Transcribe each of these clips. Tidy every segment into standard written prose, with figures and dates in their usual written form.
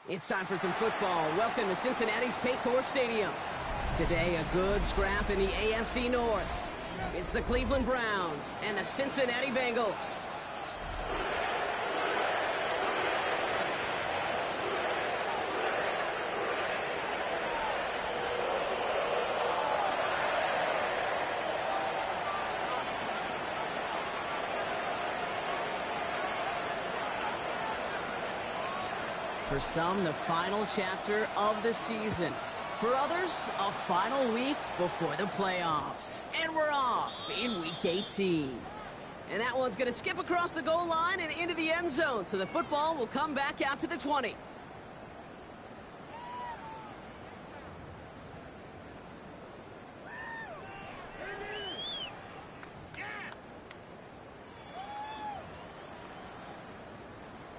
It's time for some football. Welcome to Cincinnati's Paycor Stadium. Today, a good scrap in the AFC North. It's the Cleveland Browns and the Cincinnati Bengals. For some, the final chapter of the season. For others, a final week before the playoffs. And we're off in Week 18. And that one's going to skip across the goal line and into the end zone, so the football will come back out to the 20.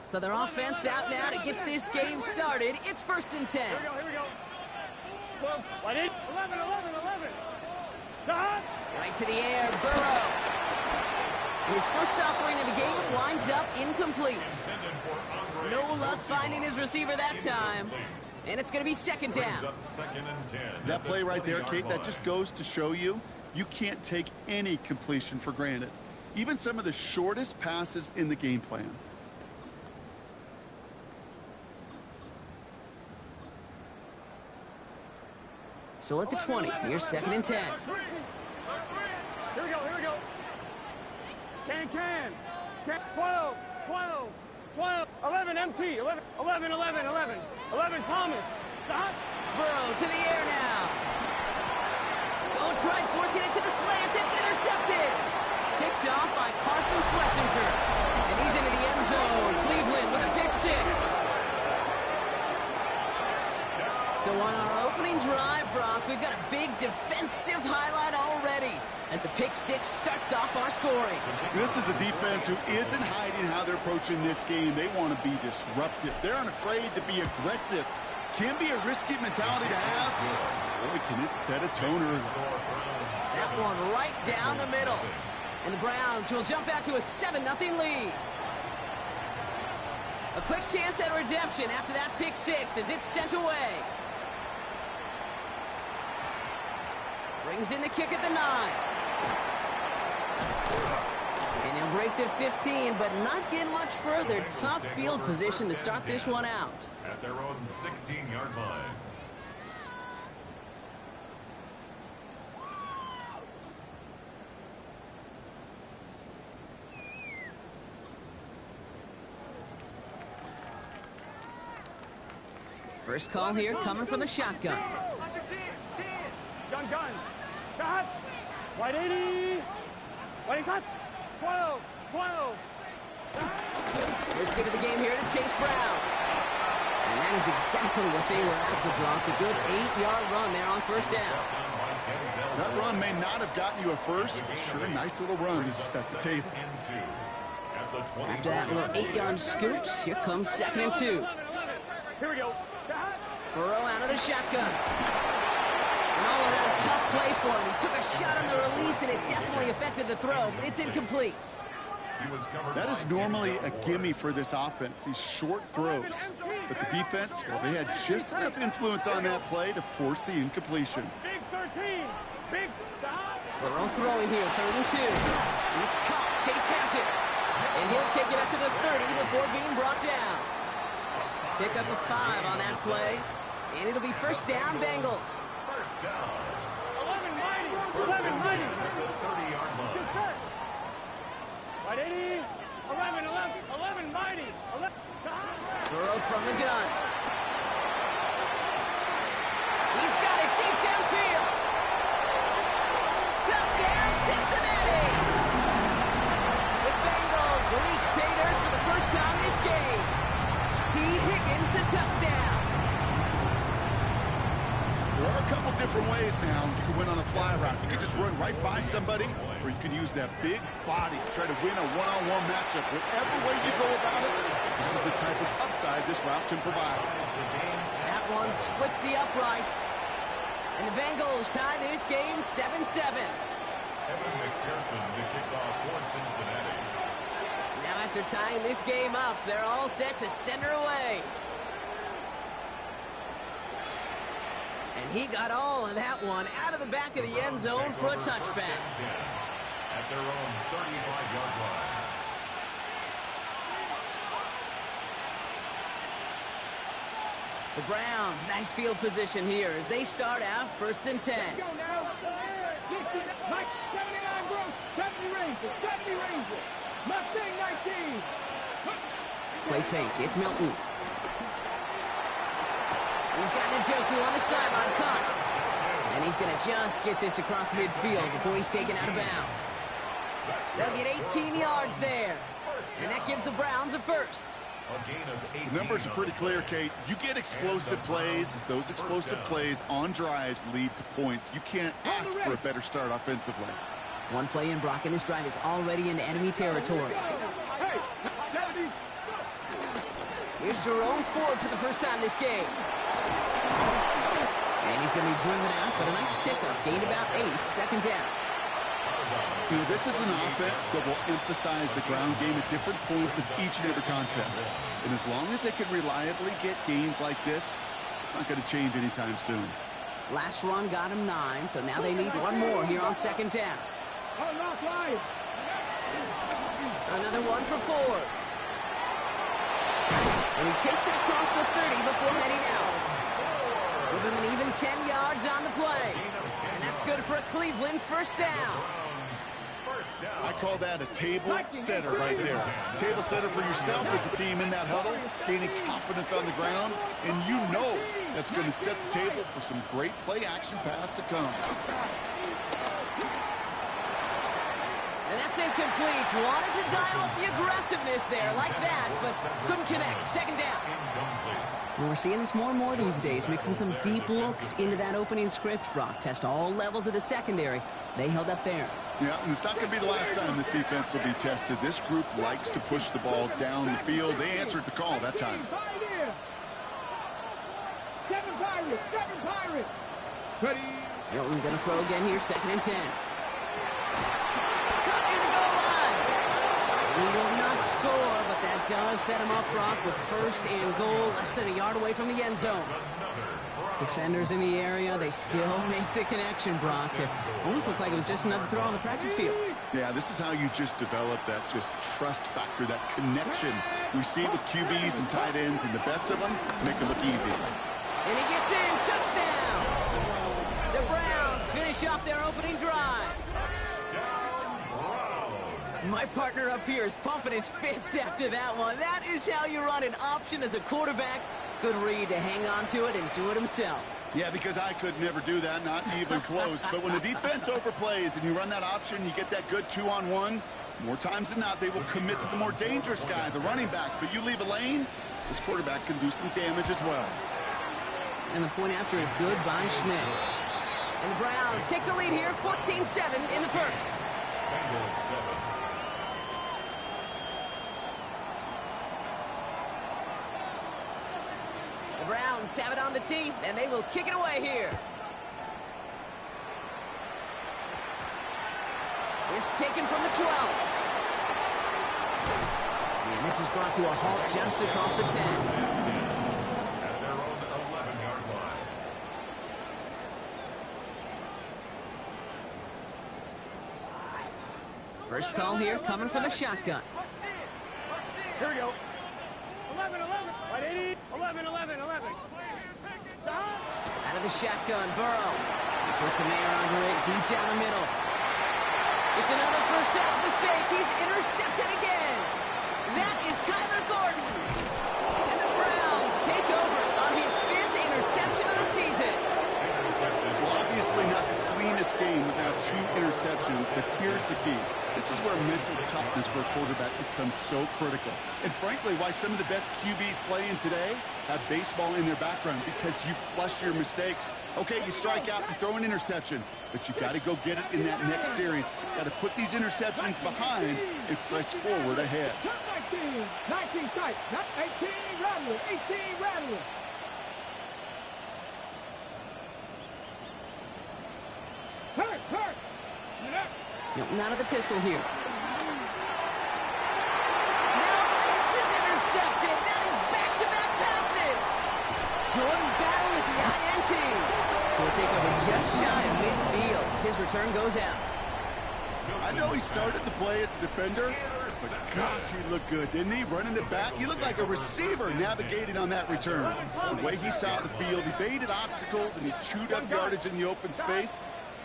So their offense out now to get this game started. It's 1st and 10. Here we go. 12, 11, 11. Right to the air, Burrow. His first offering of the game winds up incomplete. No luck finding his receiver that time. And it's going to be 2nd down. That play right there, Kate, that just goes to show you can't take any completion for granted. Even some of the shortest passes in the game plan. So at the 20, here's 2nd and 10. Here we go. Can. 12. 11, MT. 11, Thomas. Stop. Burrow to the air now. Oh, tried forcing it to the slant. It's intercepted. Picked off by Carson Schlesinger. And he's into the end zone. Cleveland with a pick 6. So on our opening drive, Brock, we've got a big defensive highlight already as the pick 6 starts off our scoring. This is a defense who isn't hiding how they're approaching this game. They want to be disruptive. They're unafraid to be aggressive. Can be a risky mentality to have. Boy, can it set a tone early. That one right down the middle. And the Browns will jump out to a 7-0 lead. A quick chance at redemption after that pick 6 as it's sent away. Brings in the kick at the 9. And he'll break the 15, but not get much further. Tough field position to start this one out. At their own 16-yard line. First call here coming from the shotgun. Gun. Cut. White 80. White cut. 12. First get of the game here to Chase Brown. And that is exactly what they were after, Brock. A good 8-yard run there on 1st down. That run may not have gotten you a first, but sure, a nice little run to set the table. After that little 8-yard scoot, here comes 2nd and 2. Here we go. Burrow out of the shotgun. An all-around tough play for him. He took a shot on the release, and it definitely affected the throw. It's incomplete. That is normally a gimme for this offense, these short throws. But the defense, well, they had just enough influence on that play to force the incompletion. Big 13. Big stop. Burrow throwing here, 3rd and 2. And it's caught. Chase has it. And he'll take it up to the 30 before being brought down. Pick up a 5 on that play. And it'll be 1st down, Bengals. 11 mighty. 30-yard line. Good set. White 80. 11 mighty. 11. Burrow from the gun. He's got it deep downfield. Touchdown, Cincinnati. The Bengals reach pay dirt for the first time this game. T. Higgins the touchdown. There are a couple different ways now. You can win on a fly route. You can just run right by somebody, or you can use that big body to try to win a one-on-one matchup. Whatever way you go about it, this is the type of upside this route can provide. That one splits the uprights. And the Bengals tie this game 7-7. Evan McPherson to kick off for Cincinnati. Now after tying this game up, they're all set to send her away. And he got all of that one out of the back of the end zone for a touchback. At their own 35-yard line. The Browns, nice field position here as they start out 1st and 10. Go now. 60, Mike, 79 Gross, 70 Ranger, 70 Ranger. Mustang 19. Play fake, it's Milton. He's got Njoku on the sideline, caught. And he's going to just get this across midfield before he's taken out of bounds. They'll get 18 yards there. And that gives the Browns a first. The numbers are pretty clear, Kate. You get explosive plays. Those explosive plays on drives lead to points. You can't ask for a better start offensively. One play in, Brock, and his drive is already into enemy territory. Hey, 70. Here's Jerome Ford for the first time this game. And he's going to be driven out, but a nice pickup. Gained about 8, 2nd down. You know, this is an offense that will emphasize the ground game at different points of each and every contest. And as long as they can reliably get gains like this, it's not going to change anytime soon. Last run got him 9, so now they need one more here on 2nd down. Unlock line. Another one for Ford. And he takes it across the 30 before heading out. Give him an even 10 yards on the play. And that's good for a Cleveland 1st down. I call that a table setter right there. Table setter for yourself as a team in that huddle, gaining confidence on the ground, and you know that's going to set the table for some great play action pass to come. And that's incomplete. Wanted to dial up the aggressiveness there like that, but couldn't connect. 2nd down. And we're seeing this more and more these days, mixing some deep looks into that opening script, Brock. Test all levels of the secondary. They held up there. Yeah, and it's not going to be the last time this defense will be tested. This group likes to push the ball down the field. They answered the call that time. 7 Pirates, 7 Pirates. Ready. Milton going to throw again here, 2nd and 10. Cut near the goal line. He will not score, but that does set him up, Brock, with 1st and goal, less than a yard away from the end zone. Defenders in the area, they still make the connection, Brock. It almost looked like it was just another throw on the practice field. Yeah, this is how you just develop that just trust factor, that connection. We see it with QBs and tight ends, and the best of them make it look easy. And he gets in, touchdown! The Browns finish off their opening drive. My partner up here is pumping his fist after that one. That is how you run an option as a quarterback. Good read to hang on to it and do it himself. Yeah, because I could never do that, not even close. But when the defense overplays and you run that option, you get that good 2-on-1, more times than not, they will commit to the more dangerous guy, the running back. But you leave a lane, this quarterback can do some damage as well. And the point after is good by Schmidt. And the Browns take the lead here, 14-7 in the first. Bengals 7. The Browns have it on the tee, and they will kick it away here. This taken from the 12. And this is brought to a halt just across the 10. At their own 11-yard line. First call here coming from the shotgun. Here we go. 11, 11. 180. 11, 11, 11. Out of the shotgun, Burrow. He puts a man under it deep down the middle. It's another first half mistake. He's intercepted again. That is Kyler Gordon. And the Browns take over on his 5th interception of the season. Well, obviously not the cleanest game without 2 interceptions, but here's the key. This is where mental toughness for a quarterback becomes so critical. And frankly, why some of the best QBs playing today have baseball in their background, because you flush your mistakes. Okay, you strike out, you throw an interception, but you got to go get it in that next series. Got to put these interceptions behind and press forward ahead. 19, 19 tight, not 18 rattler, 18 rattler. Hurt, hurt. Milton out of the pistol here. Now this is intercepted. That is back-to-back passes. Jordan battle with the INT. So we'll take over just shy of midfield as his return goes out. I know he started the play as a defender, but gosh, he looked good, didn't he? Running it back, he looked like a receiver navigating on that return. The way he saw the field, he baited obstacles, and he chewed up yardage in the open space.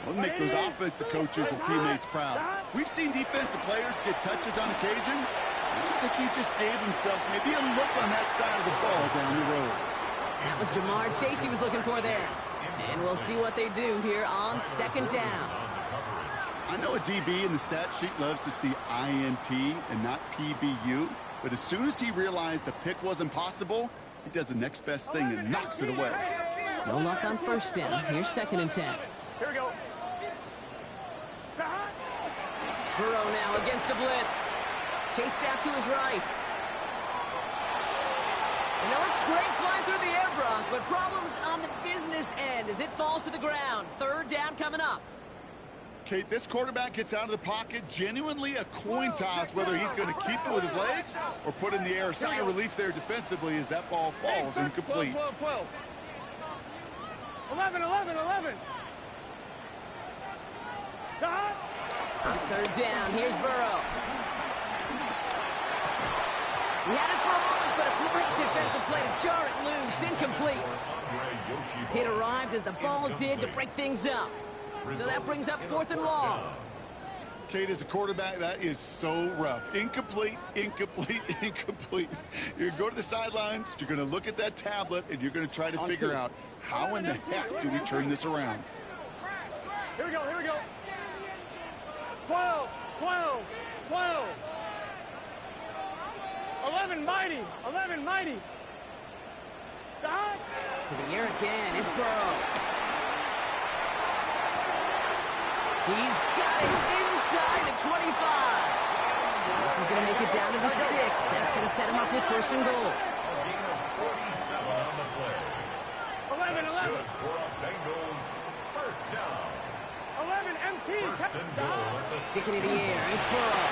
We'll make those offensive coaches and teammates proud. We've seen defensive players get touches on occasion. I think he just gave himself maybe a look on that side of the ball down the road. That was Jamar Chase he was looking for there. And we'll see what they do here on second down. I know a DB in the stat sheet loves to see INT and not PBU, but as soon as he realized a pick wasn't possible, he does the next best thing and knocks it away. No luck on first down. Here's 2nd and 10. Here we go. Burrow now against a blitz. Chased out to his right. And it looks great flying through the air, Brock, but problems on the business end as it falls to the ground. 3rd down coming up. Kate, this quarterback gets out of the pocket, genuinely a coin toss whether he's going to keep it with his legs or put in the air. Sigh of relief there defensively as that ball falls incomplete. 12. 11. On 3rd down, here's Burrow. He had it for a moment, but a great defensive play to jar it loose. Incomplete. It arrived as the ball did to break things up. So that brings up 4th and long. Kate, as a quarterback, that is so rough. Incomplete. You're going to go to the sidelines, you're going to look at that tablet, and you're going to try to figure out how in the heck do we turn this around. Here we go. 12. 11 mighty. Stop. To the air again, it's Burrow. He's got it inside the 25. This is going to make it down to the 6. That's going to set him up with 1st and goal. 47 on the play. 11. Bengals, 1st down. 11 MT. 1st and goal at the Sticking in the air, it's Burrow.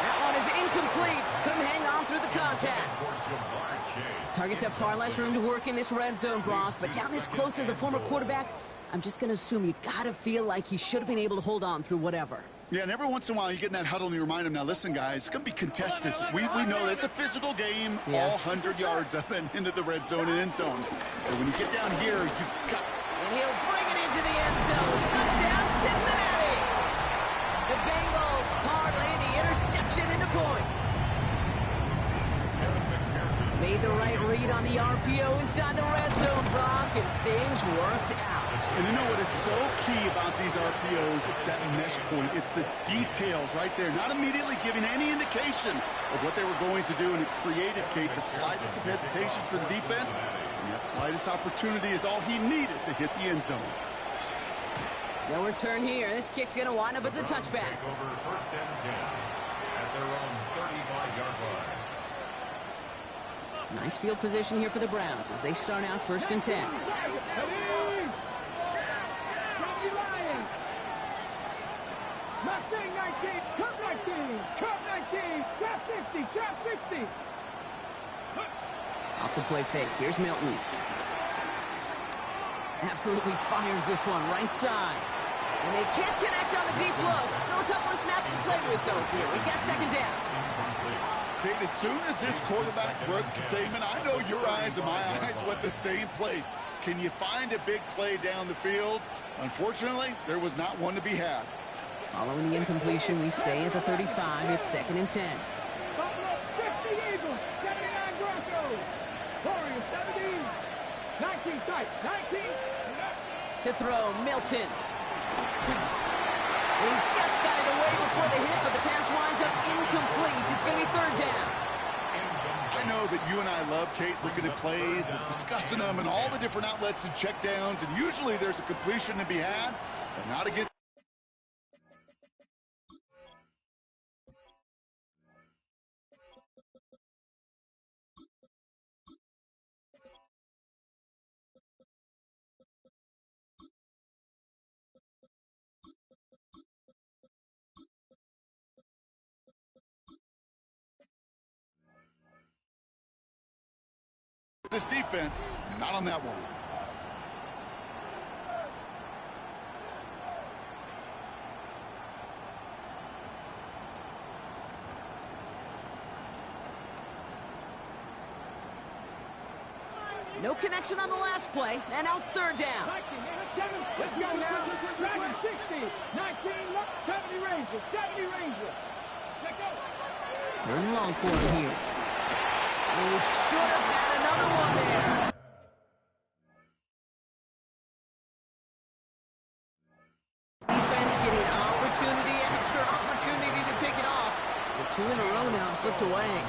That one is incomplete. Couldn't hang on through the contact. Targets have far less room to work in this red zone, Brock, but down this close as a former quarterback, I'm just going to assume you got to feel like he should have been able to hold on through whatever. Yeah, and every once in a while you get in that huddle and you remind him, now listen, guys, it's going to be contested. We know it's a physical game, all 100 yards up and into the red zone and end zone. And when you get down here, you've got... And he'll bring it into the end zone. Touchdown, Cincinnati! The Bengals parlay the interception into points. Made the right read on the RPO inside the red zone, Brock, and things worked out. And you know what is so key about these RPOs? It's that mesh point. It's the details right there. Not immediately giving any indication of what they were going to do, and it created, Kate, the slightest of hesitations for the defense. And that slightest opportunity is all he needed to hit the end zone. No return here. This kick's going to wind up as a touchback. Take over 1st and 10 at their own 35-yard line. Nice field position here for the Browns as they start out 1st and 10. Mustang 19, Cup 19, trap 60. Off the play fake. Here's Milton. Absolutely fires this one right side. And they can't connect on the deep look. Still a couple of snaps to play with, though, here. We got 2nd down. Kate, as soon as this quarterback broke containment, I know your eyes and my eyes went the same place. Can you find a big play down the field? Unfortunately, there was not one to be had. Following the incompletion, we stay at the 35. It's 2nd and 10. Buffalo 50 Eagles, 79 Broncos. Warriors 17. 19 tight, 19. To throw, Milton. And he just got it away before the hit, but the pass winds up incomplete. It's going to be 3rd down. I know that you and I love, Kate, looking at plays and discussing them and all the different outlets and checkdowns, and usually there's a completion to be had, but not against. This defense, not on that one. No connection on the last play, and now it's third down. 19, let's go now. Dragon 60, 19, 70 Rangers, 70 Rangers. Let's go. They're in long for him here. He should have had another one there. Defense getting opportunity after opportunity to pick it off. The two in a row now slipped away.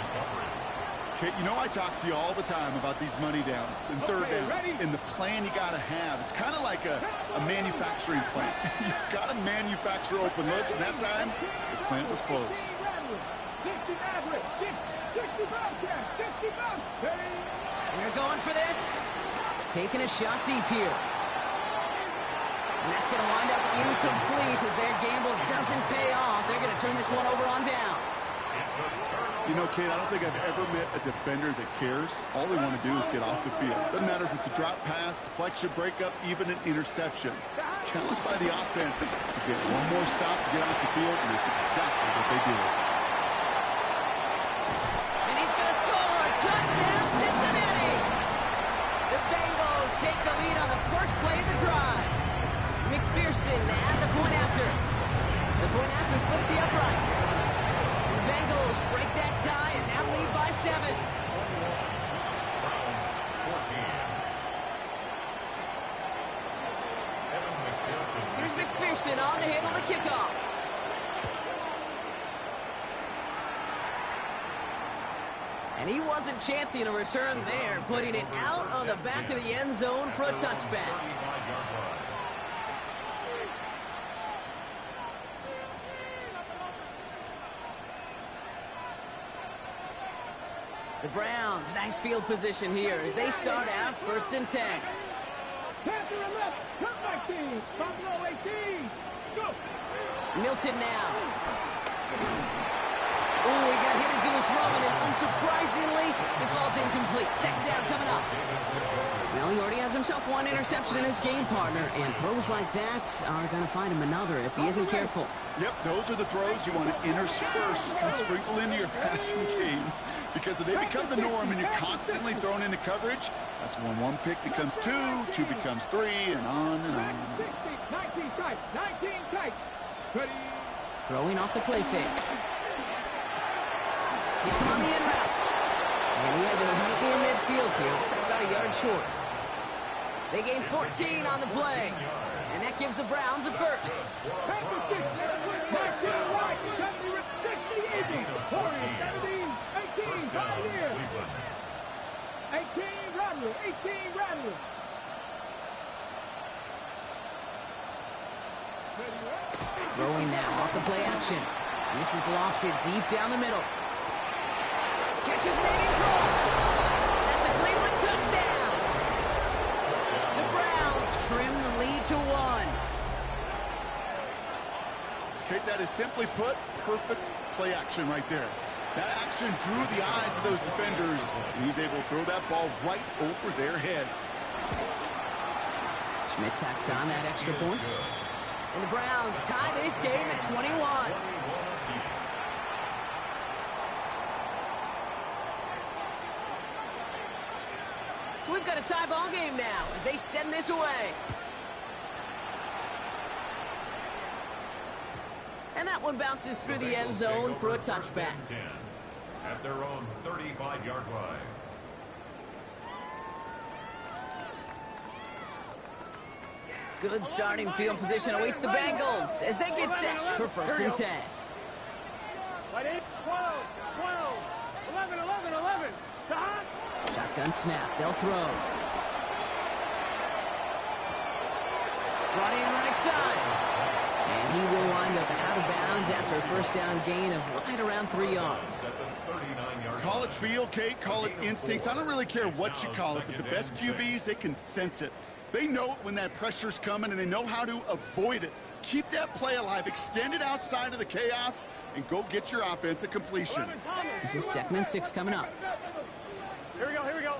Okay, you know I talk to you all the time about these money downs and third downs and the plan you got to have. It's kind of like a manufacturing plant. You've got to manufacture open looks, and that time the plant was closed. 60 average, 60 Bobcats, 60 Bobcats. They're going for this. Taking a shot deep here. And that's going to wind up incomplete as their gamble doesn't pay off. They're going to turn this one over on downs. You know, Kate, I don't think I've ever met a defender that cares. All they want to do is get off the field. Doesn't matter if it's a drop pass, deflection, breakup, even an interception. Challenged by the offense to get one more stop to get off the field, and it's exactly what they do. And he's going to score. Touchdown, Cincinnati. The Bengals take the lead on the first play of the drive. McPherson at the point after. The point after splits the uprights. And the Bengals break that tie and now lead by 7. Browns 14. Here's McPherson on to handle the kickoff. And he wasn't chancing a return there, putting it out on the back of the end zone for a touchback. The Browns, nice field position here as they start out 1st and 10. Panther left, comeback team, Buffalo 18. Go. Milton now. Oh, he got hit as he was throwing, and unsurprisingly, it falls incomplete. Second down coming up. Well, he already has himself one interception in his game, partner, and throws like that are going to find him another if he isn't careful. Yep, those are the throws you want to intersperse and sprinkle into your passing game. Because if they become the norm and you're constantly thrown into coverage, that's when one pick becomes 2, 2 becomes 3, and on and on. 19 tight, 19 tight. Ready. Throwing off the play fake. Gets him on the end route. And he has him right near midfield here. Looks like about a yard short. They gain 14 on the play. And that gives the Browns a first. Panther 6, 19 right, 70, 60 easy. 40, 17, 18, 5 years. 18 Rattler, 18 Rattler. Throwing now off the play action. And this is lofted deep down the middle. Catch is made in close. That's a Cleveland touchdown. The Browns trim the lead to 1. Okay, that is simply put, perfect play action right there. That action drew the eyes of those defenders, and he's able to throw that ball right over their heads. Schmidt tacks on that extra point. And the Browns tie this game at 21. So we've got a tie ball game now as they send this away. And that one bounces through the end zone for a touchback. At their own 35-yard line. Good starting field position awaits the Bengals as they get set for 1st and 10. 12, 12, 11, 11, 11. Shotgun snap. They'll throw. Running right side. And he will wind up out of bounds after a first down gain of right around 3 yards. Call it feel, Kate, call it instincts. I don't really care what you call it, but the best QBs, they can sense it. They know it when that pressure's coming, and they know how to avoid it. Keep that play alive, extend it outside of the chaos, and go get your offense a completion. This is 2nd and 6 coming up. Here we go, here we go.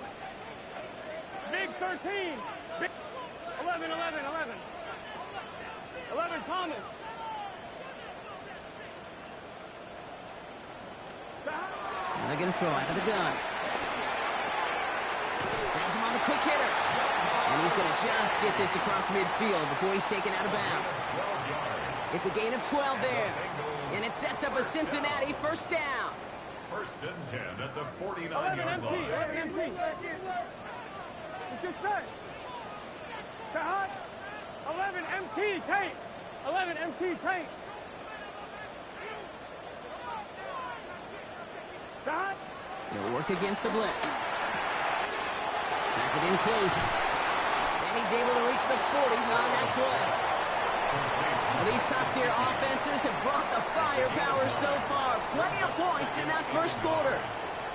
Big 13. Big 11, 11, 11. 11, Thomas. Now they're going to throw out of the gun. Has him on the quick hitter. And he's going to just get this across midfield before he's taken out of bounds. It's a gain of 12 there. And it sets up a Cincinnati first down. First and 10 at the 49-yard line. 11 MT. It's just set. Hot. 11 MT tank. 11 MT tank. Hot. He'll work against the blitz. Has it in close. And he's able to reach the 40 on that play. Well, these top-tier offenses have brought the firepower so far. Plenty of points in that first quarter.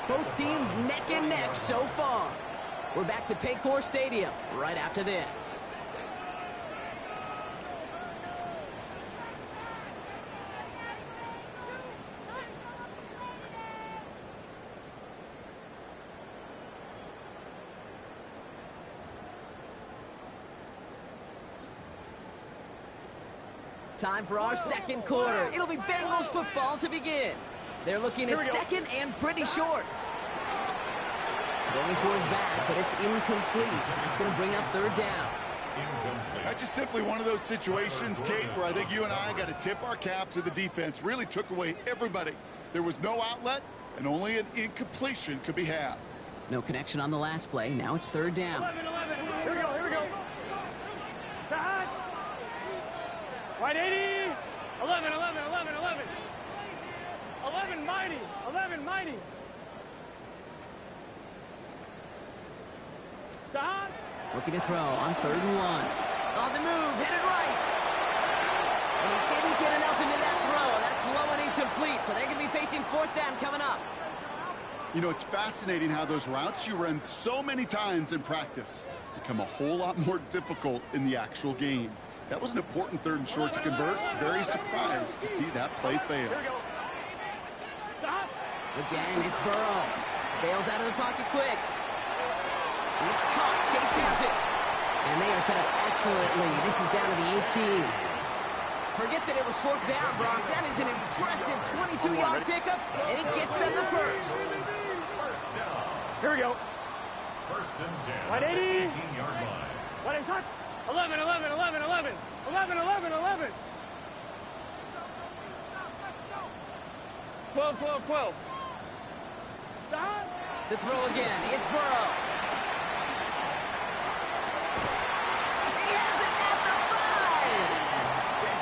Both teams neck and neck so far. We're back to Paycor Stadium right after this. Time for our second quarter. It'll be Bengals football to begin. They're looking at second and pretty short. Going for his back, but it's incomplete. That's going to bring up third down. That's just simply one of those situations, Kate, where I think you and I got to tip our cap to the defense. Really took away everybody. There was no outlet, and only an incompletion could be had. No connection on the last play. Now it's third down. 11. Here we go. Right 80. 11. 11 mighty. Stop. Looking to throw on third and 1. On the move, headed right. And he didn't get enough into that throw. That's low and incomplete, so they're going to be facing fourth down coming up. You know, it's fascinating how those routes you run so many times in practice become a whole lot more difficult in the actual game. That was an important third and short to convert. Very surprised to see that play fail. Stop. Again, it's Burrow. Bails out of the pocket quick. And it's caught. Chase has it. And they are set up excellently. This is down to the 18. Forget that it was fourth down, Brock. That is an impressive 22-yard pickup, and it gets them the first. First down. Here we go. First and 10 Right at the 80. 18-yard line. What is that? 11. 12. Stop. To throw again, it's Burrow. He has it at the 5.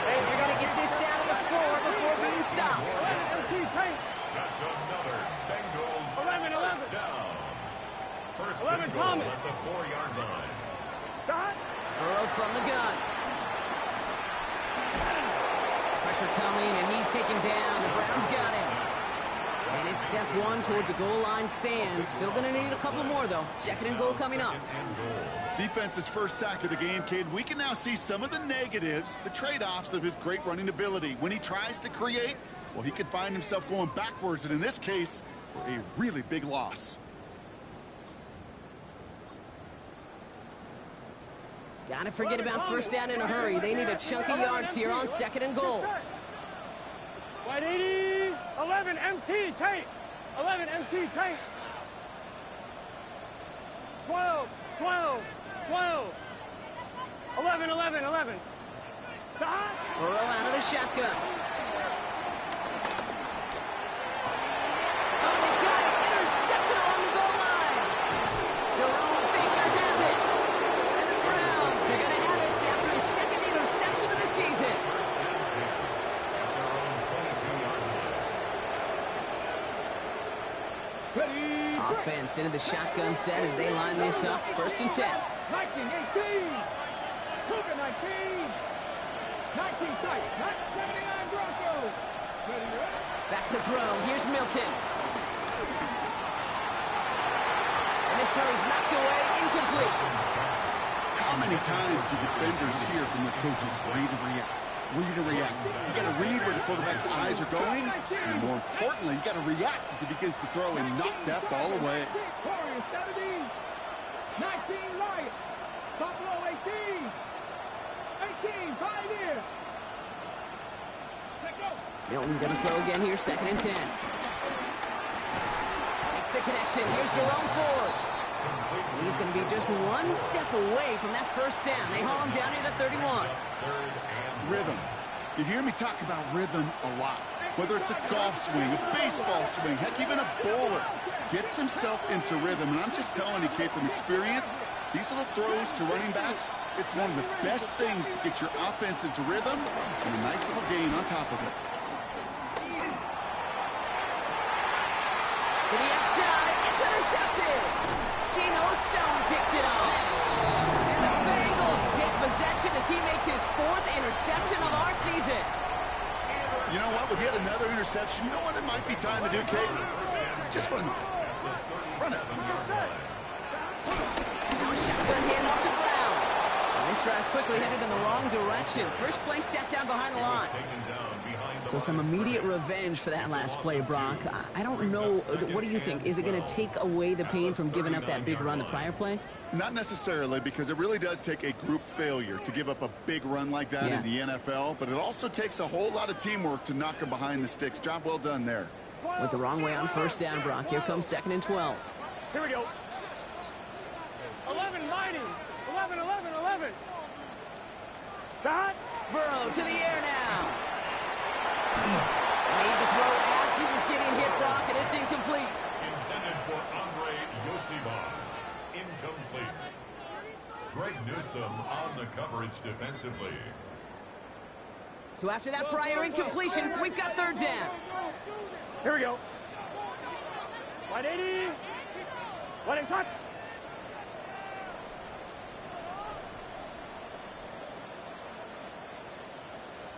Hey, they're going to get this down to the 4 before being stopped. 11 MT tank. That's another Bengals 11. first down. First 11 and goal Thomas. at the 4-yard line. Stop. Burrow from the gun. Pressure coming, and he's taken down. The Browns got him. And it's step 1 towards a goal line stand. Still going to need a couple more, though. Second and goal coming up. Defense's first sack of the game, kid. We can now see some of the negatives, the trade-offs of his great running ability. When he tries to create, well, he could find himself going backwards, and in this case, for a really big loss. Gotta forget about first down in a hurry. They need a chunk of yards here on second and goal. White 80. 11 MT tank. 11 MT tank. 12. 11. Stop. Burrow out of the shotgun. Oh, they got it. Intercepted along the goal line. Jerome Baker has it. And the Browns are going to have it after his second interception of the season. Offense into the shotgun set as they line this up. First and 10. 19. Cougar 19. 19 sight. 79 Broncos. Ready. Back to throw. Here's Milton. And this throw is knocked away. Incomplete. How many times do defenders hear from their coaches, read and react? Read and react. You got to read where the quarterback's eyes are going, and more importantly, you got to react as he begins to throw and knock that ball away. Warriors 17. 19 Lions. Buffalo 18. 18. 5 here. Let go. Milton going to throw again here. Second and 10. Makes the connection. Here's Jerome Ford. He's going to be just one step away from that first down. They haul him down near the 31. Rhythm. You hear me talk about rhythm a lot. Whether it's a golf swing, a baseball swing, heck, even a bowler gets himself into rhythm. And I'm just telling you, Kate, from experience, these little throws to running backs, it's one of the best things to get your offense into rhythm and a nice little gain on top of it. To the outside, it's intercepted. Geno Stone picks it up. And the Bengals take possession as he makes his 4th interception of our season. You know what? With yet another interception, you know what it might be time to do, Kate? Just run. Run it. Now a shotgun handoff to Brown. And this drive's quickly headed in the wrong direction. First play set down behind the line. So some immediate revenge for that last play, Brock. I don't know. What do you think? Is it going to take away the pain from giving up that big run the prior play? Not necessarily, because it really does take a group failure to give up a big run like that in the NFL, but it also takes a whole lot of teamwork to knock him behind the sticks. Job well done there. Went the wrong way on first down, Brock. Here comes 2nd and 12. Here we go. 11 mighty. 11, 11, 11. Stop. Burrow to the air now. Made the throw as he was getting hit, Brock, and it's incomplete. Intended for Andre Yosibon. Incomplete. Greg Newsome on the coverage defensively. So after that prior incompletion, we've got 3rd down. Here we go. 180. 180 shot.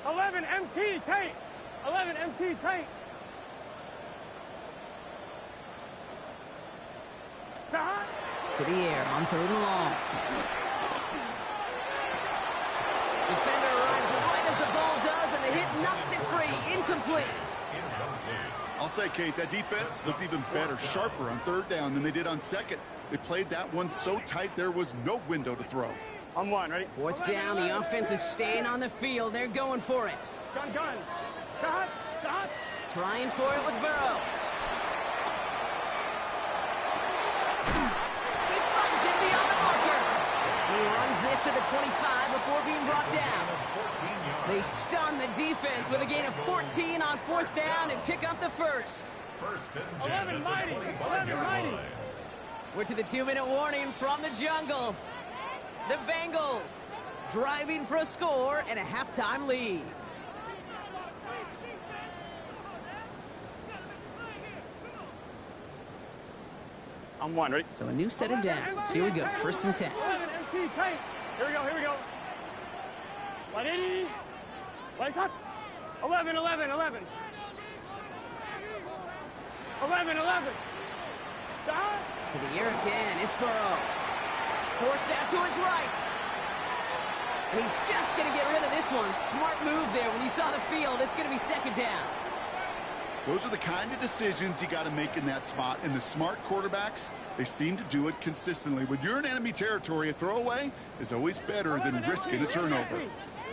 11 MT tape. 11 MT tape. Stop. To the air on 3rd and long. Defender arrives right as the ball does, and the hit knocks it free. Incomplete. I'll say, Kate, that defense looked even better, sharper on 3rd down than they did on 2nd. They played that one so tight there was no window to throw. On 1, ready? 4th down, the offense is staying on the field. They're going for it. Gun, gun. Stop, stop. Trying for it with Burrow. He finds it beyond the marker. He runs this to the 25 before being brought down. They stun the defense with a gain of 14 on 4th down and pick up the first. 11 mighty. 11 mighty. We're to the 2-minute warning from the jungle. The Bengals driving for a score and a halftime lead. On 1, ready? So a new set of downs. Here we go, 1st and 10. 11 MT tight. Here we go, here we go. 180. Lights up. 11, 11, 11. 11, 11. Stop. To the air again, it's Burrow. Forced out to his right. And he's just going to get rid of this one. Smart move there. When you saw the field, it's going to be 2nd down. Those are the kind of decisions you got to make in that spot. And the smart quarterbacks, they seem to do it consistently. When you're in enemy territory, a throwaway is always better than risking a turnover.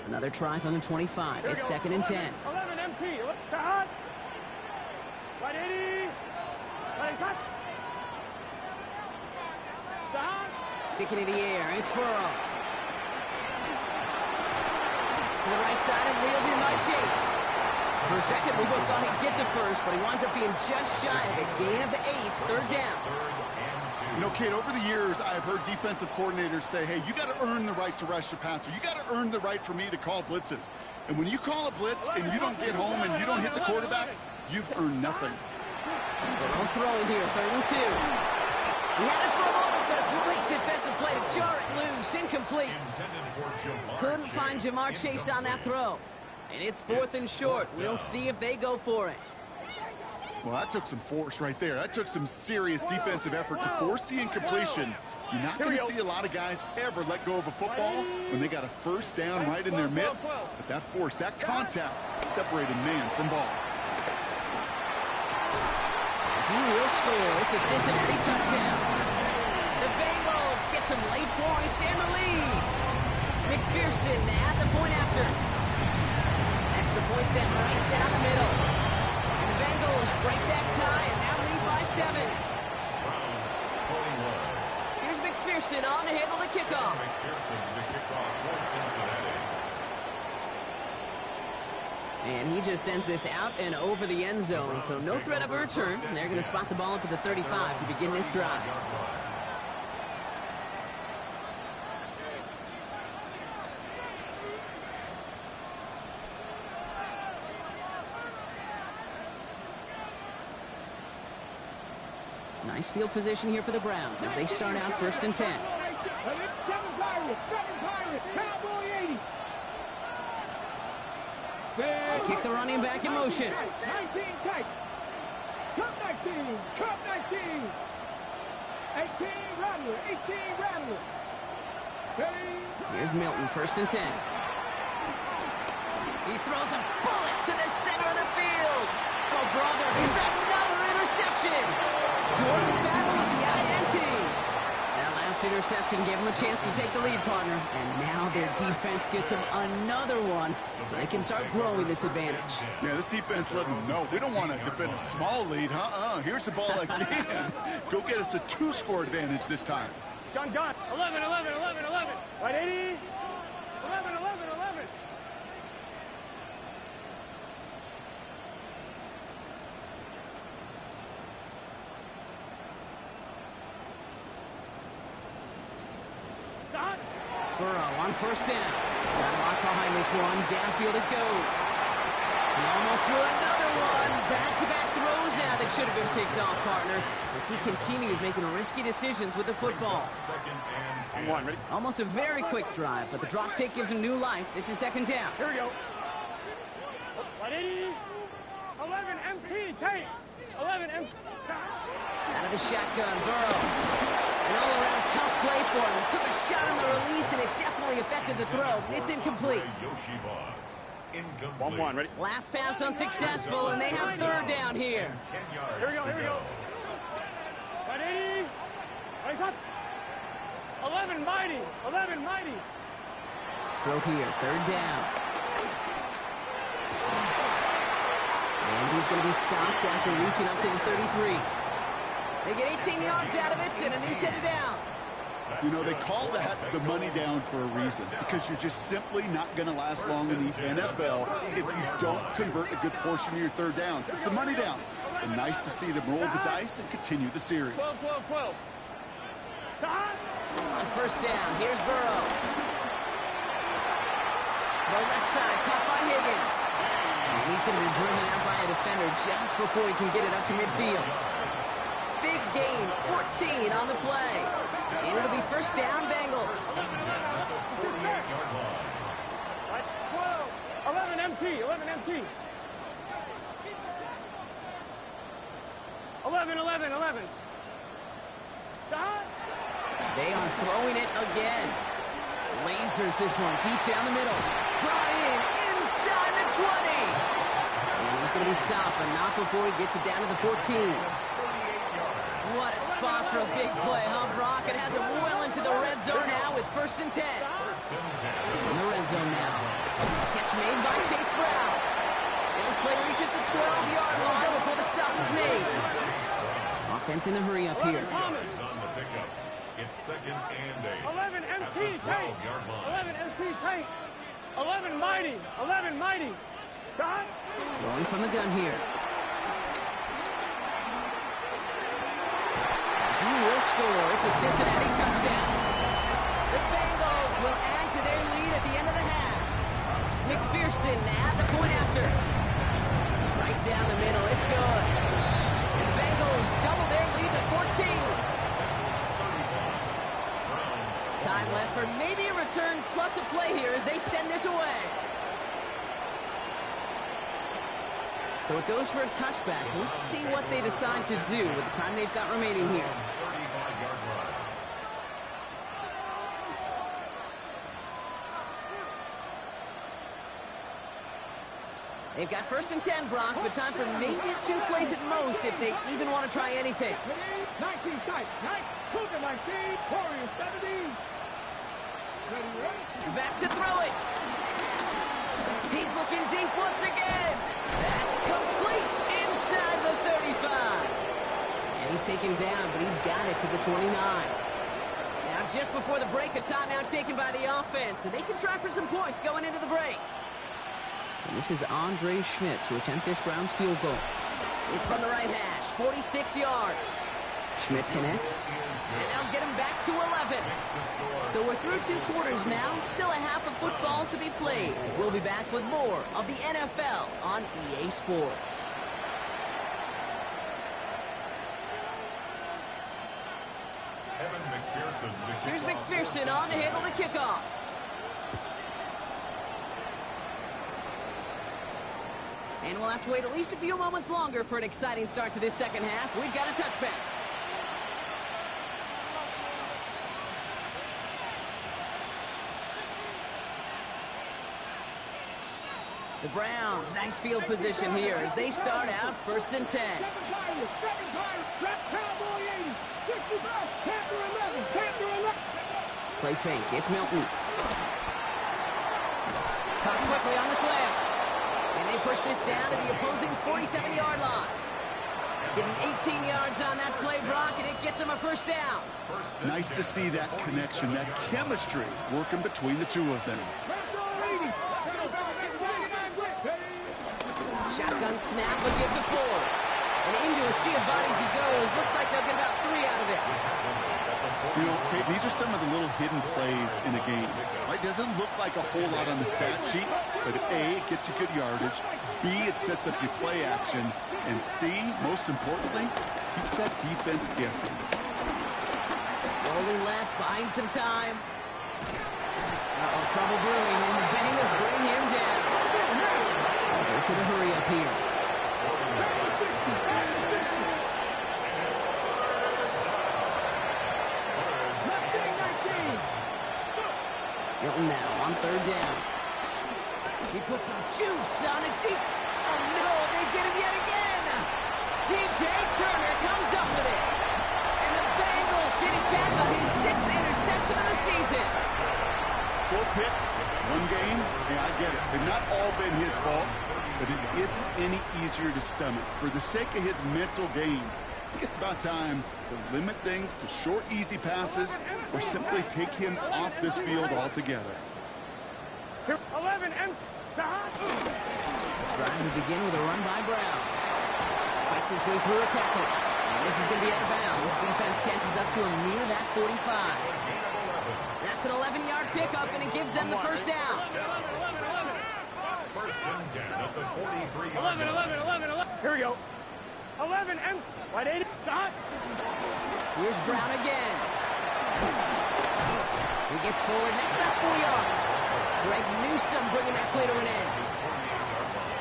Another try from the 25. It's 2nd and 10. 11 MT. Stop. 180. Lights up. Stop. Sticking in the air, it's Burrow. To the right side and reeled in by Chase. For a second, we both thought he'd get the first, but he winds up being just shy of a gain of 8, 3rd down. You know, Kate, over the years, I've heard defensive coordinators say, hey, you got to earn the right to rush the passer. You got to earn the right for me to call blitzes. And when you call a blitz and you don't get home and you don't hit the quarterback, you've earned nothing. Burrow throwing here, 3rd and 2. He had it for a moment, but a great defensive play to jar it loose. Incomplete. Couldn't find Jamar Chase on that throw. And it's 4th and short. We'll see if they go for it. Well, that took some force right there. That took some serious defensive effort to force the incompletion. You're not going to see a lot of guys ever let go of a football when they got a 1st down right in their midst. But that force, that contact, separated man from ball. He will score. It's a Cincinnati touchdown. The Bengals get some late points and the lead. McPherson at the point after. Extra point sent right down the middle. And the Bengals break that tie and now lead by 7. Browns 41, McPherson on to handle the kickoff. McPherson, the kickoff for Cincinnati. And he just sends this out and over the end zone, so no threat of a return. And they're going to spot the ball up at the 35 to begin this drive. Nice field position here for the Browns as they start out 1st and 10. Kick the running back in motion. 19 tight. Cup 19. Cup 19. 18 Rattler. 18 Rattler. Here's Milton, 1st and 10. He throws a bullet to the center of the field. Oh, brother, it's another interception. Jordan Battle with the INT. That last interception gave him a chance to take the lead, partner. And now their defense gets them another one, so they can start growing this advantage. Yeah, this defense let them know we don't want to defend a small lead. Here's the ball again. Go get us a 2-score advantage this time. Gun. 11, 11, 11, 11. Right, 80. 11, 11, 11. Burrow on 1st down. Got a lock behind this one. Downfield it goes. He almost threw another one. Back-to-back throws now that should have been picked off, partner, as he continues making risky decisions with the football. Second and 10. Ready? Almost a very quick drive, but the drop kick gives him new life. This is 2nd down. Here we go. Right, 80. 11 MT. Tight. 11 MT. Out of the shotgun, Burrow. An all-around tough play for him. He took a shot on the release, and it definitely affected the throw. It's incomplete. Yoshi Boss. Incomplete. 1-1. Ready? Last pass unsuccessful, and they have 3rd down here. 10 yards Here we go. to Here we go. Right, 80. Right, up. 11 mighty. 11 mighty. Throw here, 3rd down. And he's going to be stopped after reaching up to the 33. They get 18 yards out of it and a new set of downs. You know, they call that the money down for a reason, because you're just simply not going to last long in the NFL if you don't convert a good portion of your 3rd downs. It's the money down. And nice to see them roll the dice and continue the series. 12. On 1st down, here's Burrow. The left side, caught by Higgins. And he's going to be driven out by a defender just before he can get it up to midfield. Big gain, 14 on the play. And it'll be 1st down, Bengals. 12. 11 MT. 11 MT. 11. They are throwing it again. Lasers this one deep down the middle. Brought in inside the 20. And he's going to be stopped, but not before he gets it down to the 14. What a spot for a big play, huh, Brock? It has him well into the red zone now with 1st and 10. In the red zone now. Catch made by Chase Brown. And this play reaches the 12-yard line before the stop is made. Offense in the hurry up here. On the pickup. It's 2nd and 8. 11 At MT the tight. 12-yard line. 11 MT tight. 11 mighty. 11 mighty. Dot. Throwing from the gun here. He will score. It's a Cincinnati touchdown. The Bengals will add to their lead at the end of the half. McPherson at the point after. Right down the middle. It's good. And the Bengals double their lead to 14. Time left for maybe a return plus a play here as they send this away. So it goes for a touchback. Let's see what they decide to do with the time they've got remaining here. 35-yard line. They've got 1st and 10, Brock, but time for maybe a 2 plays at most if they even want to try anything. 19 tight. 19. Warriors 17. Back to throw it. He's looking deep once again. That's complete inside the 35. And he's taken down, but he's got it to the 29. Now just before the break, a timeout taken by the offense, and they can try for some points going into the break. So this is Andre Schmidt to attempt this Browns field goal. It's from the right hash, 46 yards. Schmidt connects, and that'll get him back to 11. So we're through 2 quarters now, still a half of football to be played. We'll be back with more of the NFL on EA Sports. Here's McPherson on to handle the kickoff. And we'll have to wait at least a few moments longer for an exciting start to this second half. We've got a touchback. The Browns, nice field position here as they start out 1st and 10. Play fake, it's Milton. Caught quickly on the slant. And they push this down to the opposing 47-yard line. Give him 18 yards on that play, Brock, and it gets him a 1st down. Nice to see that connection, that chemistry working between the 2 of them. Shotgun snap, but give to Ford. And into a sea of bodies he goes. Looks like they'll get about 3 out of it. You know, Kate, these are some of the little hidden plays in a game. Right? Doesn't look like a whole lot on the stat sheet, but A, it gets you good yardage. B, it sets up your play action. And C, most importantly, keeps that defense guessing. Rolling left, buying some time. Uh-oh, trouble brewing, and the Bengals bring him down. There's a hurry up here. Hilton now on 3rd down. He puts some juice on it deep. Oh no, they get him yet again. DJ Turner comes up with it. And the Bengals get it back on his 6th interception of the season. 4 picks, 1 game. Yeah, I get it. They've not all been his fault, but it isn't any easier to stomach. For the sake of his mental game, I think it's about time to limit things to short, easy passes or simply take him off this field altogether. 11 and He's trying to begin with a run by Brown. Fights his way through a tackle. This is going to be out of bounds. Defense catches up to him near that 45. That's an 11-yard pickup, and it gives them the 1st down. 1st and 10 at the 43-yard 11. Here we go. 11 and right 80. Here's Brown again. He gets forward. That's about 4 yards. Greg Newsome bringing that play to an end.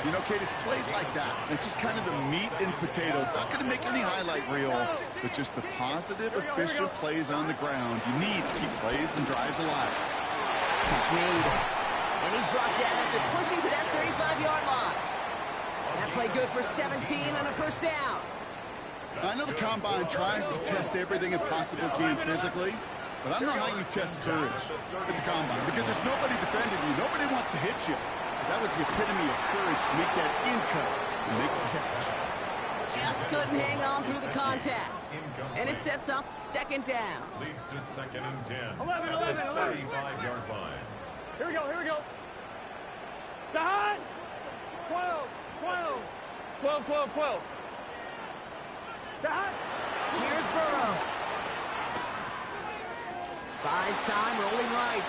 You know, Kate, it's plays like that. It's just kind of the meat and potatoes. Not going to make any highlight reel, but just the positive, efficient plays on the ground. You need to keep plays and drives alive. Catch made. And he's brought down after pushing to that 35-yard line. That play good for 17 and a 1st down. I know the Combine tries to test everything it possibly can physically, but I don't know how you test courage at the Combine because there's nobody defending you. Nobody wants to hit you. That was the epitome of courage to make that in cut and make the catch. Just couldn't hang on through the contact. And it sets up 2nd down. Leads to 2nd and 10. 11. 35-yard line. Here we go. Dot. 12. Dot. Here's Burrow. Buys time, rolling right.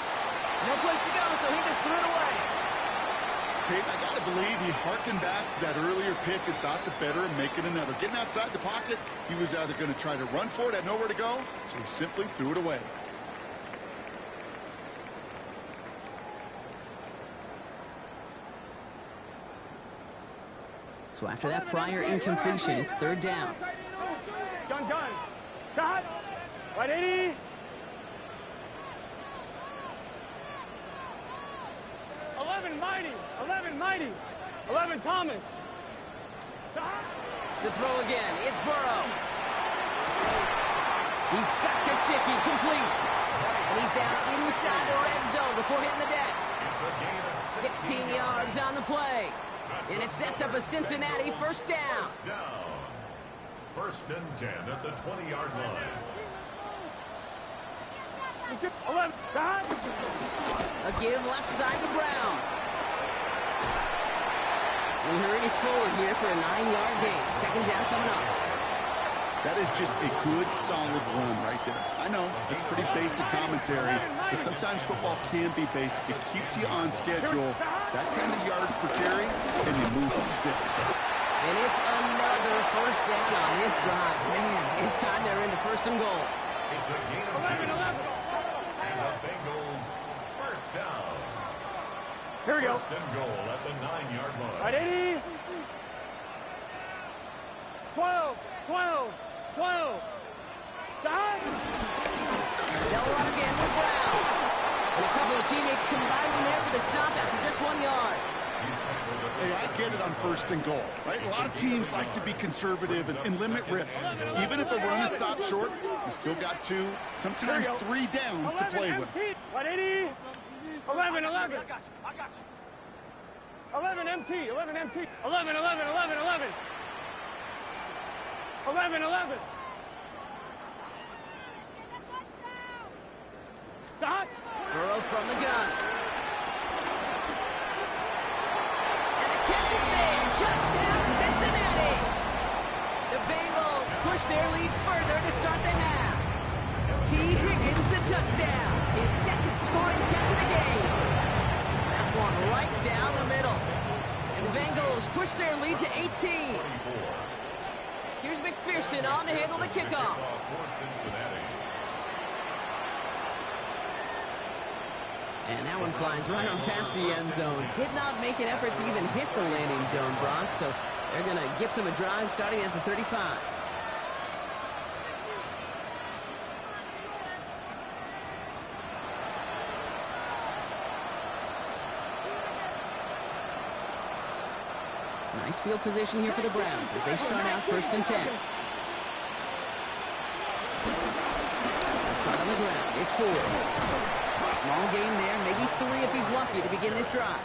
No place to go, so he just threw it away. Kate, I got to believe he harkened back to that earlier pick and thought the better of making another. Getting outside the pocket, he was either going to try to run for it, had nowhere to go, so he simply threw it away. So after that prior incompletion, it's 3rd down. Gun. Dot. Right 80. 11 mighty. 11 Thomas. To throw again, it's Burrow. He's got Gesicki complete. And he's down inside the red zone before hitting the deck. 16 yards on the play. And it sets up a Cincinnati 1st down. 1st and 10 at the 20-yard line. 11. Time. A give left side to Brown. And hurries forward here for a 9-yard gain. Second down coming up. That is just a good, solid run right there. I know, it's pretty basic commentary, but sometimes football can be basic. It keeps you on schedule. That kind of yards per carry, and you move the sticks. And it's another first down on this drive. Man, this time they're into first and goal. It's a gain of 2. And the Bengals first down. Here we go. First and goal at the 9-yard line. Right, 80. 12. 12. 12. Stop. They'll run again with Brown. And a couple of teammates combining there for the stop after just 1 yard. Hey, I get it on first and goal, right? A lot of teams like to be conservative and limit risk. Even if a run is stopped short, you still got 2, sometimes 3 downs to play with. 180. 11, 11. 11 MT, 11 MT. 11, 11, 11, 11. 11, 11. Stop. Burrow from the gun. And the catch is made. Touchdown, Cincinnati. The Bengals push their lead further to start the half. T. Higgins the touchdown. His second scoring catch of the game. That one right down the middle. And the Bengals push their lead to 18. Here's McPherson on to handle the kickoff. And that one flies right on past the end zone. Did not make an effort to even hit the landing zone, Brock. So they're going to gift him a drive starting at the 35. Nice field position here for the Browns as they start out first and 10. Start on the ground. It's 4. Small gain there, maybe 3 if he's lucky to begin this drive.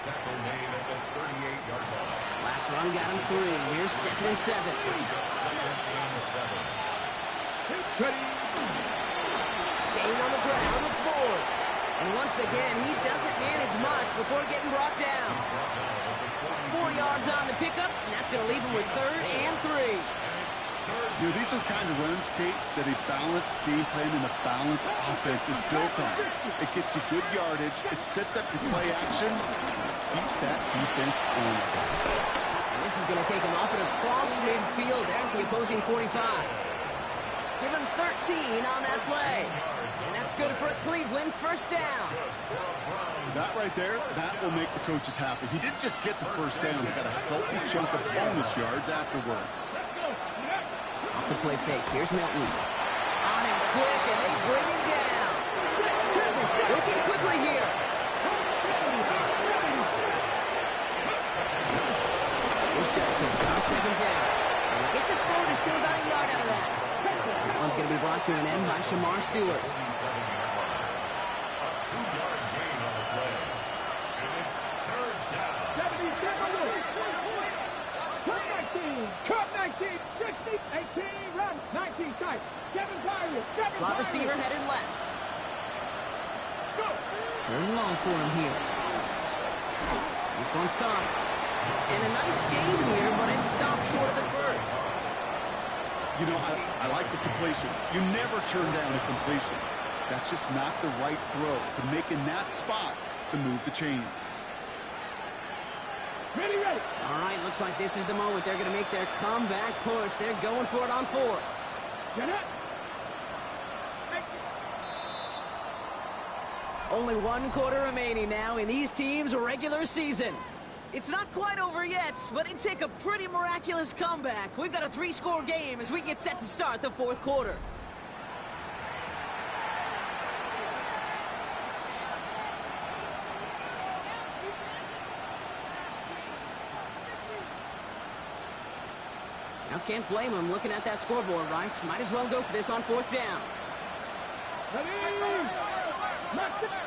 Tackle made at the 38-yard line. Last run got him 3. Here's second and 7. Staying on the ground with Ford. And once again, he doesn't manage much before getting brought down. 4 yards on the pickup, and that's going to leave him with 3rd and 3. You know, these are the kind of runs, Kate, that a balanced game plan and a balanced offense is built on. It gets you good yardage, it sets up your play action, keeps that defense honest. And this is going to take him up and across midfield there at the opposing 45. Give him 13 on that play. And that's good for a Cleveland first down. That right there, that will make the coaches happy. He didn't just get the first down, he got a healthy chunk of bonus yards afterwards. Off the play fake, here's Milton. On him quick, and they bring him down. Working quickly here. Here's Judkins on second down. And he gets it forward to show about a yard out of that. That one's going to be brought to an end by Shamar Stewart. Slot receiver headed left. 3rd and long for him here. This one's caught. And a nice game here, but it stopped short of the first. You know, I like the completion. You never turn down a completion. That's just not the right throw to make in that spot to move the chains. Ready. All right, looks like this is the moment they're going to make their comeback push. They're going for it on 4th. Get it. Only 1 quarter remaining now in these teams' regular season. It's not quite over yet, but it'd take a pretty miraculous comeback. We've got a 3-score game as we get set to start the 4th quarter. Now can't blame him looking at that scoreboard, right? Might as well go for this on 4th down. Ready.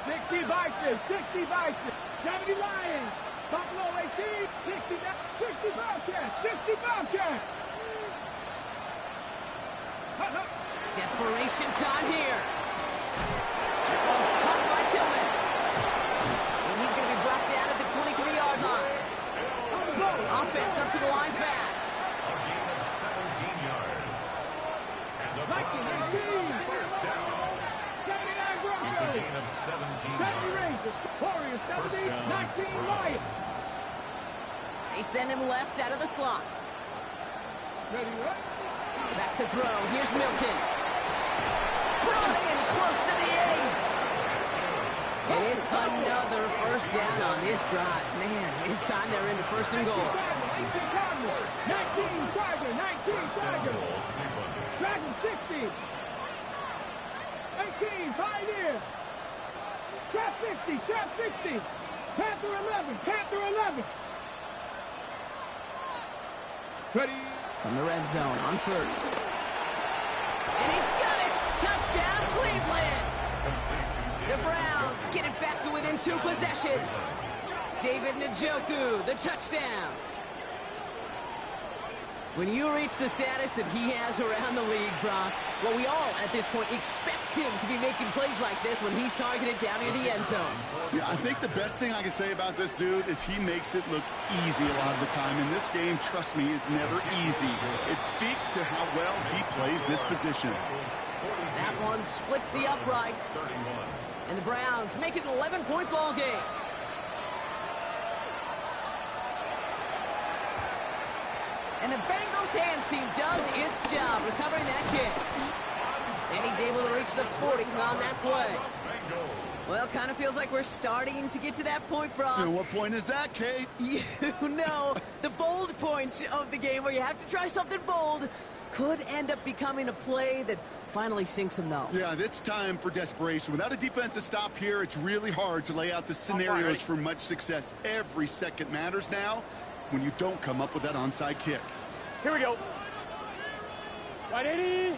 60 Vikings, 60 Vikings, 70 Lions, Buffalo 18, 60 Bobcats, 60 Bobcats. Desperation time here. That one's caught by Tillman. And he's going to be brought down at the 23-yard line. Offense up to the line fast. A gain of 17 yards. And the Vikings, Browns first down. 79 It's a Broncos. gain of 17 70 yards. Rangers. Warriors, First 70, down, 19 Lions. They send him left out of the slot. Ready, right? Back to throw. Here's Milton. Brought in close to the 8. And it's another first down on this drive. Man, this time they're in the first and goal. 18 Cardinals, 19 Chargers, 19 Chargers. Dragon 60. 18, Pioneer. Trap 50, Trap 60. Panther 11, Panther 11. Ready. From the red zone on first. And he's got it! Touchdown, Cleveland! The Browns get it back to within 2 possessions. David Njoku, the touchdown. When you reach the status that he has around the league, Brock, well, we all, at this point, expect him to be making plays like this when he's targeted down near the end zone. Yeah, I think the best thing I can say about this dude is he makes it look easy a lot of the time. And this game, trust me, is never easy. It speaks to how well he plays this position. That one splits the uprights. And the Browns make it an 11-point ball game. And the Bengals hands team does its job recovering that kick. And he's able to reach the 40 on that play. Well, kind of feels like we're starting to get to that point, Brock. And what point is that, Kate? You know, the bold point of the game where you have to try something bold could end up becoming a play that finally sinks him, though. Yeah, it's time for desperation. Without a defensive stop here, it's really hard to lay out the scenarios for much success. Every second matters now when you don't come up with that onside kick. Here we go. 180.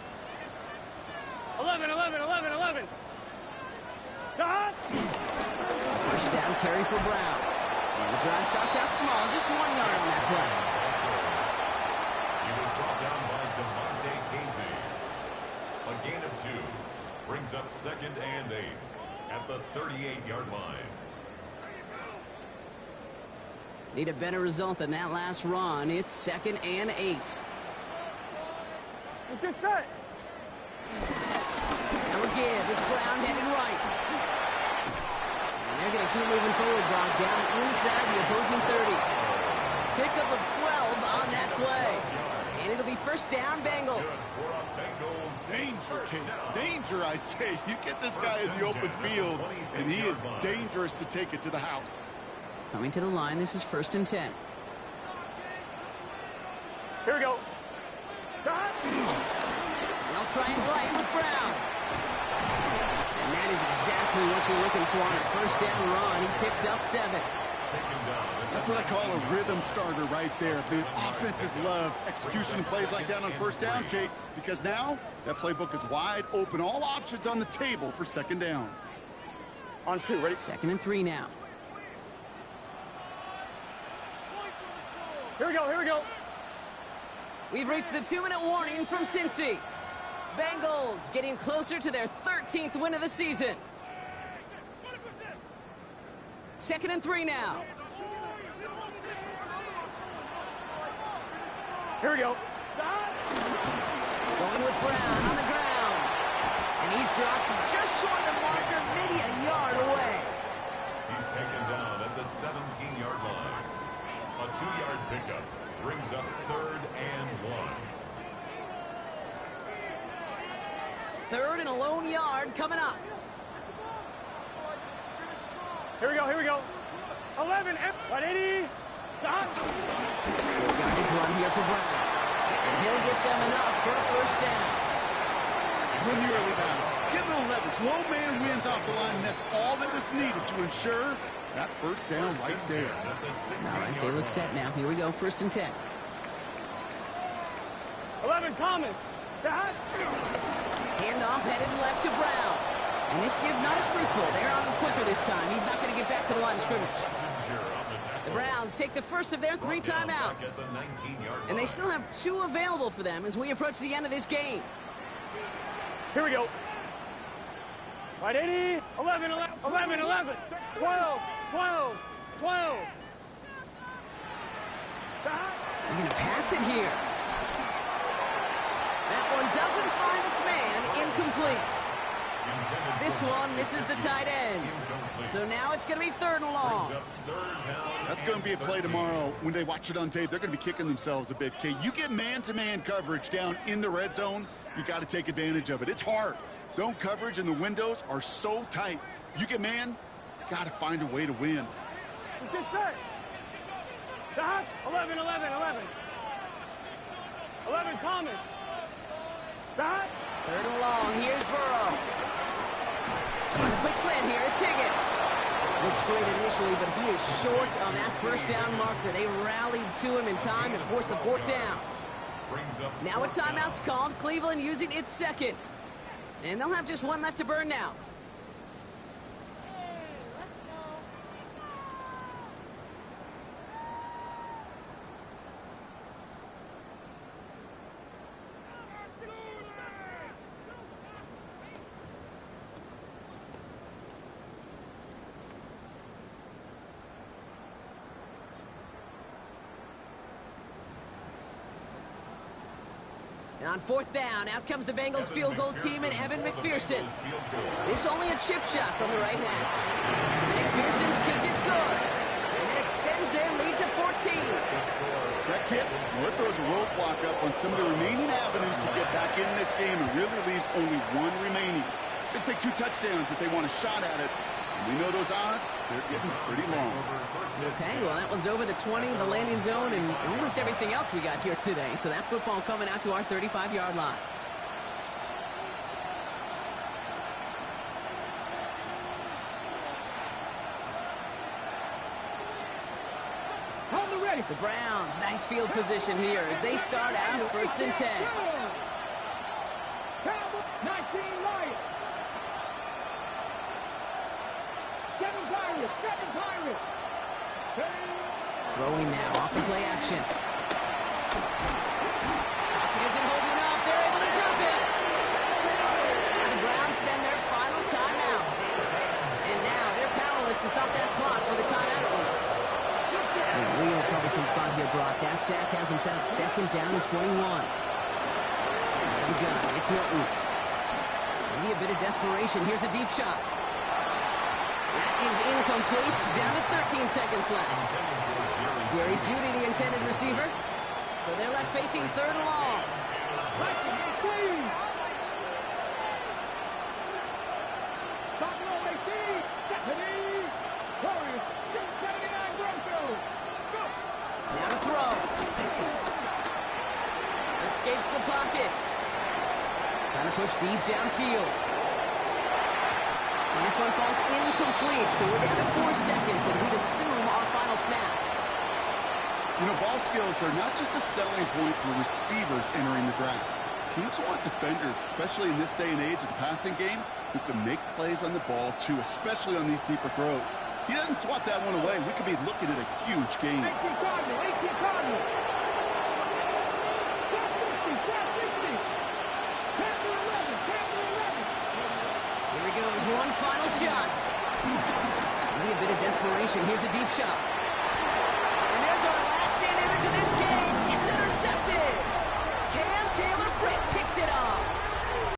11, 11, 11, 11. Stop. First down carry for Brown. And the drive starts out small, just 1 yard on that play. He was brought down by Devontae Casey. A gain of 2 brings up 2nd and 8 at the 38-yard line. Need a better result than that last run. It's 2nd and 8. Let's get set. Now again, it's Brown heading right. And they're going to keep moving forward, Brock, down inside the opposing 30. Pickup of 12 on that play. And it'll be first down, Bengals. Danger, Kate. Danger, I say. You get this guy in the open field, and he is dangerous to take it to the house. Coming to the line, this is 1st and 10. Here we go. Stop. They'll try and right with Brown. And that is exactly what you're looking for on a first down run. He picked up 7. That's what I call a rhythm starter right there. The offenses love execution plays like that on first down, Kate, because now that playbook is wide open. All options on the table for 2nd down. On 2, ready? 2nd and 3 now. Here we go, here we go. We've reached the 2-minute warning from Cincy. Bengals getting closer to their 13th win of the season. 2nd and 3 now. Here we go. Going with Brown on the ground. And he's dropped just short of the marker, maybe a yard away. He's taken down at the 17-yard line. A 2-yard pickup brings up 3rd and 1. 3rd and a lone yard coming up. Here we go, here we go. 11, 180. Stop. Good yardage run here for Brown. And he'll get them enough for a first down. Win the early battle. Get a little leverage. One man wins off the line, and that's all that was needed to ensure that first down right there. All right, they look set now. Here we go, 1st and 10. 11, Thomas. Stop. Handoff headed left to Brown. And this give not as fruitful. They're on him quicker this time. He's not going to get back to the line of scrimmage. The Browns take the first of their 3 timeouts. And they still have 2 available for them as we approach the end of this game. Here we go. Right, 80, 11, 11, 11, 11, 12, 12, 12. You're going to pass it here. That one doesn't find its man. Incomplete. This one misses the tight end. So now it's going to be 3rd and long. That's going to be a play tomorrow. When they watch it on tape, they're going to be kicking themselves a bit. Okay, you get man-to-man coverage down in the red zone, you got to take advantage of it. It's hard. Zone coverage and the windows are so tight. You get man, got to find a way to win. It's just set. 11, 11, 11. 11, Thomas. 3rd and long. Here's Burrow. On the quick slant here, it's Higgins. Looks great initially, but he is short on that 1st down marker. They rallied to him in time and forced the 4th down. Now a timeout's called. Cleveland using its 2nd. And they'll have just 1 left to burn now. And on 4th down, out comes the Bengals field goal team and Evan McPherson. This only a chip shot from the right hash. McPherson's kick is good. And that extends their lead to 14. That kick, well, it throws a roadblock up on some of the remaining avenues to get back in this game and really leaves only 1 remaining. It's going to take 2 touchdowns if they want a shot at it. And we know those odds, they're getting pretty long. Okay, well, that one's over the 20, the landing zone, and almost everything else we got here today. So that football coming out to our 35-yard line. The Browns, nice field position here as they start out 1st and 10. 19 right. 7 Pirates, 7 Pirates. Throwing now off the play action. Pocket isn't holding up. They're able to drop it. And the Browns spend their final timeout. And now they're powerless to stop that clock with a timeout at least. Real troublesome spot here, Brock. That sack has him set up 2nd down and 21. The gun, it's Milton. Maybe a bit of desperation. Here's a deep shot. That is incomplete. Down to 13 seconds left. Jerry Jeudy, the intended receiver. So they're left facing 3rd and long. Now to throw. Escapes the pocket. Trying to push deep downfield. And this one falls incomplete, so we're down to 4 seconds, and we'd assume our final snap. You know, ball skills are not just a selling point for receivers entering the draft. Teams want defenders, especially in this day and age of the passing game, who can make plays on the ball, too, especially on these deeper throws. He doesn't swat that one away. We could be looking at a huge game. 18 Cardinals. 60. Here he goes, one final shot. Maybe a bit of desperation. Here's a deep shot.